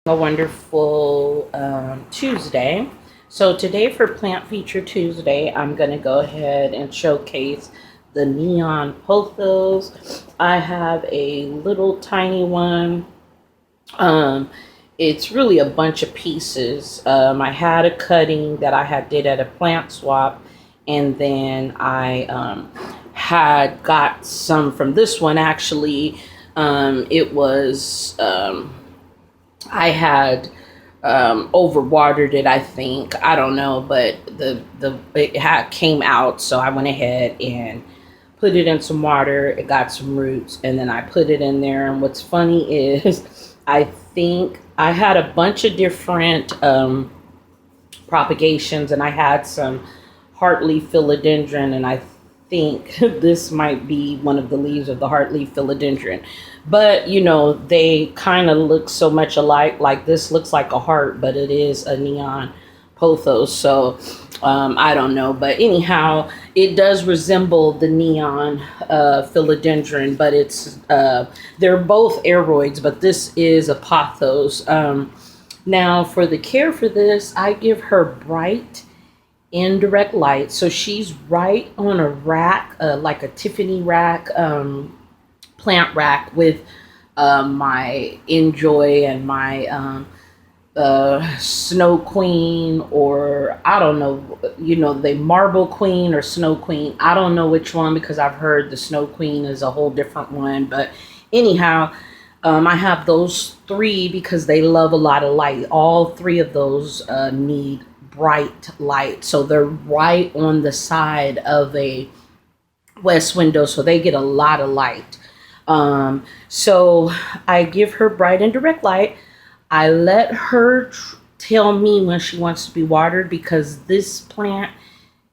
A wonderful Tuesday. So today for Plant Feature Tuesday, I'm going to go ahead and showcase the neon pothos. I have a little tiny one. Um, it's really a bunch of pieces. I had a cutting that I had did at a plant swap, and then I had got some from this one actually. It was I had overwatered it, I think. I don't know, but came out, so I went ahead and put it in some water. It got some roots, and then I put it in there. And what's funny is, I think I had a bunch of different propagations, and I had some heartleaf philodendron, and I think this might be one of the leaves of the heartleaf philodendron. But they kind of look so much alike. Like this looks like a heart, but it is a neon pothos. So I don't know, but anyhow, it does resemble the neon philodendron, but it's they're both aeroids, but this is a pothos. Now for the care for this, I give her bright indirect light. So she's right on a rack, like a Tiffany rack, plant rack with my Enjoy and my Snow Queen, or I don't know, the Marble Queen or Snow Queen. I don't know which one, because I've heard the Snow Queen is a whole different one. But anyhow, I have those three because they love a lot of light. All three of those need bright light, so they're right on the side of a west window, so they get a lot of light. So I give her bright and direct light. I let her tell me when she wants to be watered, because this plant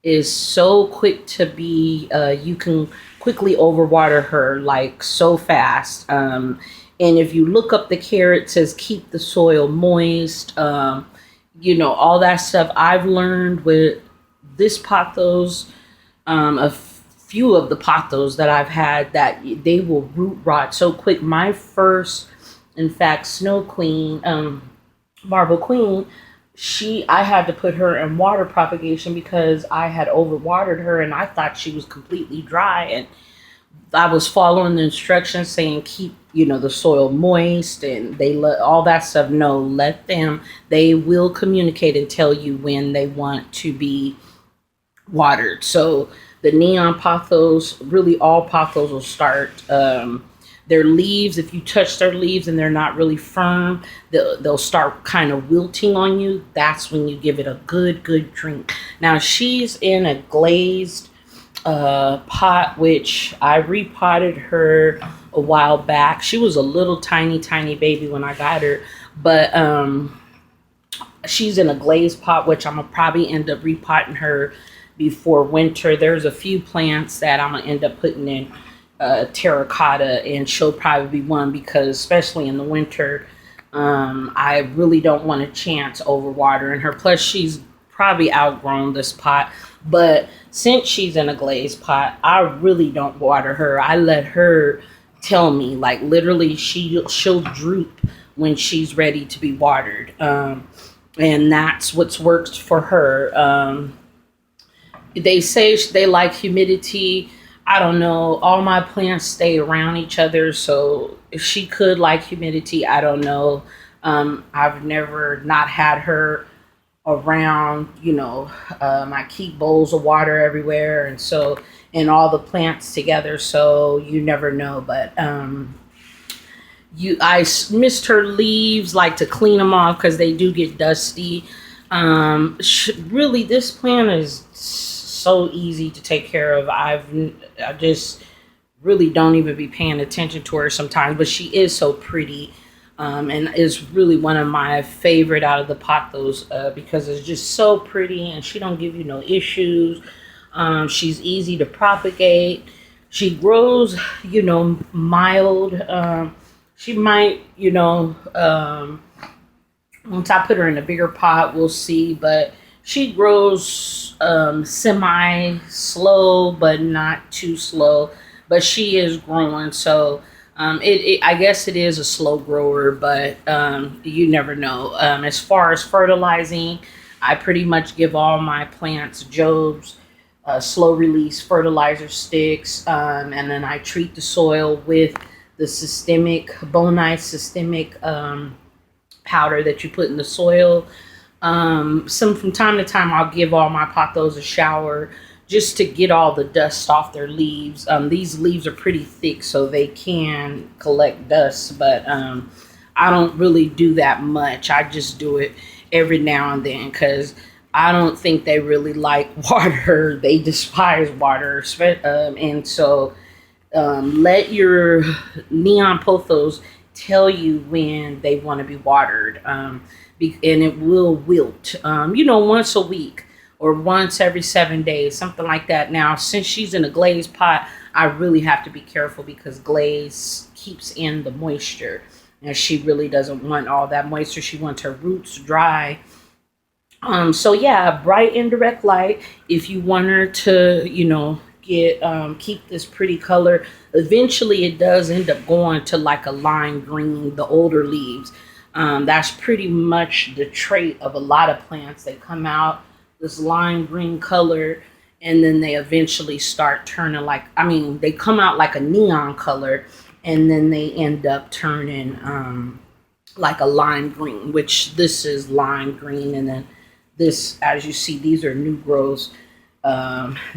is so quick to be, you can quickly overwater her like so fast. And if you look up the care, it says keep the soil moist, all that stuff. I've learned with this pothos, a few of the pothos that I've had, that they will root rot so quick. My first, in fact, Snow Queen, Marble Queen, I had to put her in water propagation because I had overwatered her and I thought she was completely dry, and I was following the instructions saying keep the soil moist, and they all that stuff. No, let them. They will communicate and tell you when they want to be watered. So the neon pothos, really all pothos will start. Their leaves, if you touch their leaves and they're not really firm, they'll start kind of wilting on you. That's when you give it a good drink. Now she's in a glazed pot, which I repotted her a while back. She was a little tiny baby when I got her, but she's in a glazed pot, which I'm gonna probably end up repotting her before winter. There's a few plants that I'm gonna end up putting in terracotta, and she'll probably be one, because especially in the winter, I really don't want a chance overwatering her. Plus she's probably outgrown this pot, but since she's in a glazed pot, I really don't water her. I let her tell me, like literally she'll droop when she's ready to be watered, and that's what's worked for her. They say they like humidity. I don't know. All my plants stay around each other, so if she could like humidity, I don't know. I've never not had her around. I keep bowls of water everywhere, and all the plants together, so you never know. But I missed her leaves, like to clean them off because they do get dusty. Really, this plant is so easy to take care of. I just really don't even be paying attention to her sometimes, but she is so pretty, and is really one of my favorite out of the pothos, because it's just so pretty and she don't give you no issues. She's easy to propagate. She grows, mild. She might, once I put her in a bigger pot, we'll see, but she grows semi slow, but not too slow. But she is growing, so I guess it is a slow grower, but you never know. As far as fertilizing, I pretty much give all my plants Job's slow release fertilizer sticks, and then I treat the soil with the systemic Bonite systemic powder that you put in the soil. Some from time to time, I'll give all my pothos a shower just to get all the dust off their leaves. These leaves are pretty thick, so they can collect dust, but I don't really do that much. I just do it every now and then because I don't think they really like water. They despise water, and so let your neon pothos tell you when they want to be watered, and it will wilt. Once a week or once every 7 days, something like that. Now, since she's in a glazed pot, I really have to be careful because glaze keeps in the moisture, and she really doesn't want all that moisture. She wants her roots dry. So yeah, bright indirect light. If you want her to, keep this pretty color, eventually it does end up going to like a lime green, the older leaves. That's pretty much the trait of a lot of plants. They come out this lime green color, and then they eventually start turning they come out like a neon color, and then they end up turning like a lime green, which this is lime green. And then this, as you see, these are new growths.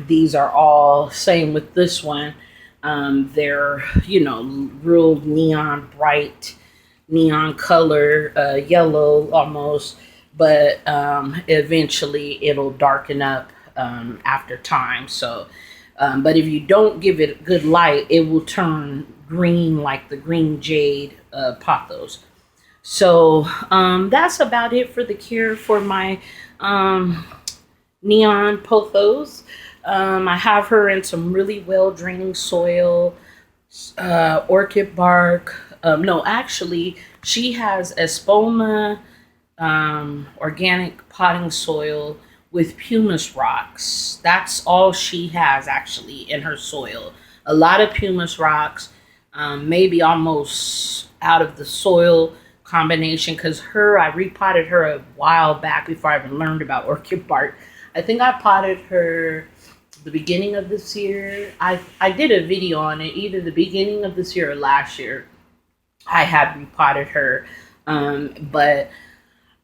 These are all same with this one. They're real neon, bright neon color, yellow almost, but eventually it'll darken up after time. So but if you don't give it good light, it will turn green like the green jade pothos. So that's about it for the care for my neon pothos. I have her in some really well draining soil, orchid bark. No, actually, she has espoma organic potting soil with pumice rocks. That's all she has actually in her soil. A lot of pumice rocks, maybe almost out of the soil combination, because I repotted her a while back before I even learned about orchid bark. I think I potted her the beginning of this year. I did a video on it either the beginning of this year or last year. I had repotted her, but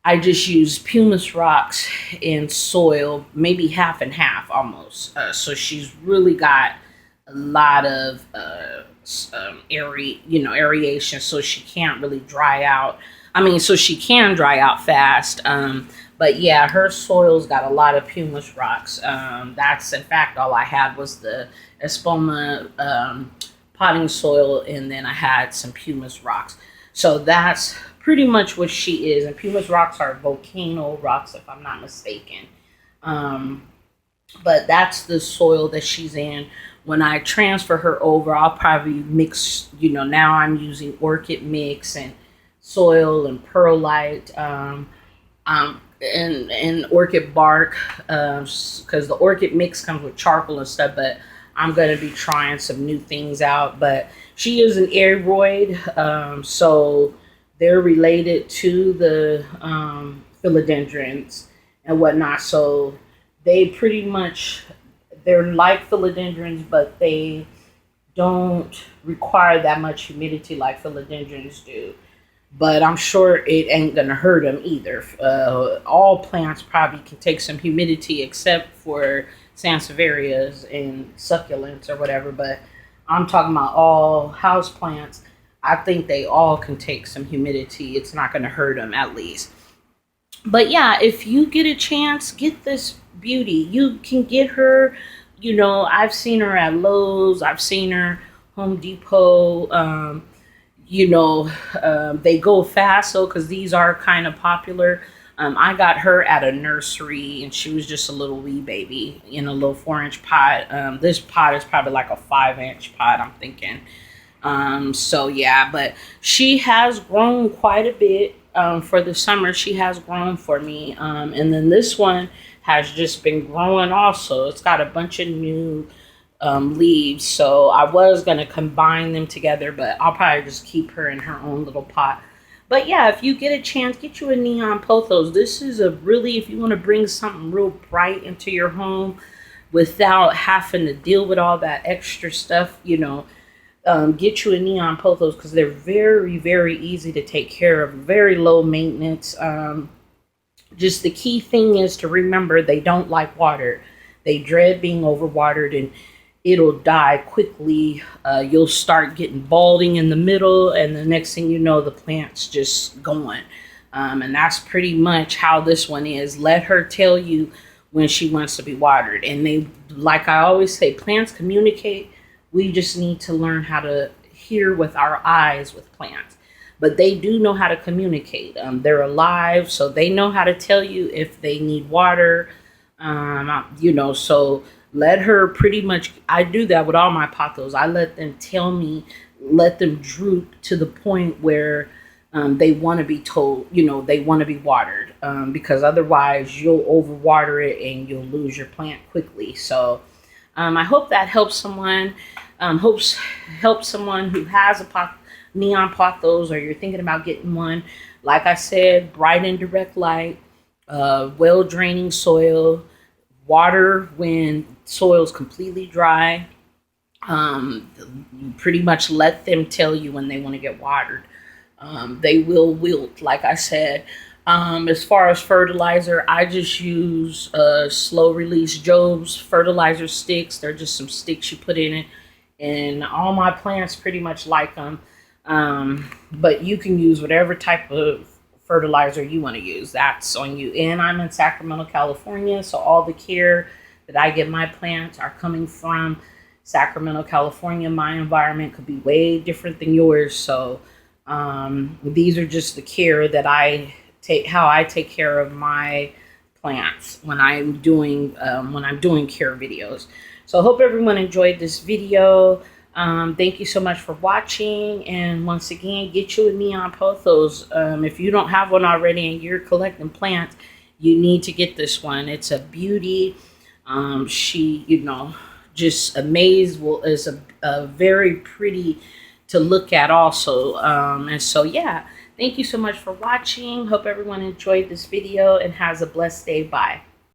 I just used pumice rocks and soil, maybe half and half almost. So she's really got a lot of aeration, so she can't really dry out. So she can dry out fast. But yeah, her soil's got a lot of pumice rocks. That's in fact all I had was the espoma potting soil, and then I had some pumice rocks. So that's pretty much what she is. And pumice rocks are volcano rocks, if I'm not mistaken. But that's the soil that she's in. When I transfer her over, I'll probably mix, now I'm using orchid mix and soil and perlite, and orchid bark, because the orchid mix comes with charcoal and stuff, but I'm going to be trying some new things out. But she is an aeroid, so they're related to the philodendrons and whatnot. So they pretty much, they're like philodendrons, but they don't require that much humidity like philodendrons do. But I'm sure it ain't gonna hurt them either. All plants probably can take some humidity, except for sansevierias and succulents or whatever. But I'm talking about all house plants. I think they all can take some humidity. It's not gonna hurt them, at least. But yeah, if you get a chance, get this beauty. You can get her, I've seen her at Lowe's. I've seen her Home Depot. They go fast, so because these are kind of popular. I got her at a nursery, and she was just a little wee baby in a little 4-inch pot. This pot is probably like a 5-inch pot, I'm thinking. So yeah, but she has grown quite a bit. For the summer, she has grown for me. And then this one has just been growing also. It's got a bunch of new leaves. So I was going to combine them together, but I'll probably just keep her in her own little pot. But yeah, if you get a chance, get you a neon pothos. This is a really, if you want to bring something real bright into your home without having to deal with all that extra stuff, get you a neon pothos, because they're very, very easy to take care of, very low maintenance. Just the key thing is to remember they don't like water. They dread being overwatered, and it'll die quickly. You'll start getting balding in the middle, and the next thing you know, the plant's just going. And that's pretty much how this one is. Let her tell you when she wants to be watered. And they, like I always say, plants communicate. We just need to learn how to hear with our eyes with plants. But they do know how to communicate. They're alive, so they know how to tell you if they need water. So let her pretty much, I do that with all my pothos. I let them tell me, let them droop to the point where they want to be told, they want to be watered, because otherwise you'll overwater it and you'll lose your plant quickly. So I hope that helps someone, helps someone who has a neon pothos, or you're thinking about getting one. Like I said, bright and direct light, well draining soil, water when soil's completely dry. You pretty much let them tell you when they want to get watered. They will wilt, like I said. As far as fertilizer, I just use slow release Job's fertilizer sticks. They're just some sticks you put in it, and all my plants pretty much like them. But you can use whatever type of fertilizer you want to use. That's on you. And I'm in Sacramento, California, so all the care that I give my plants are coming from Sacramento, California. My environment could be way different than yours, so these are just the care that I take, how I take care of my plants when I'm doing care videos. So I hope everyone enjoyed this video. Thank you so much for watching, and once again, get you a neon pothos. If you don't have one already and you're collecting plants, you need to get this one. It's a beauty. She, just amazed. Well, is a very pretty to look at also. And so yeah, thank you so much for watching. Hope everyone enjoyed this video and has a blessed day. Bye.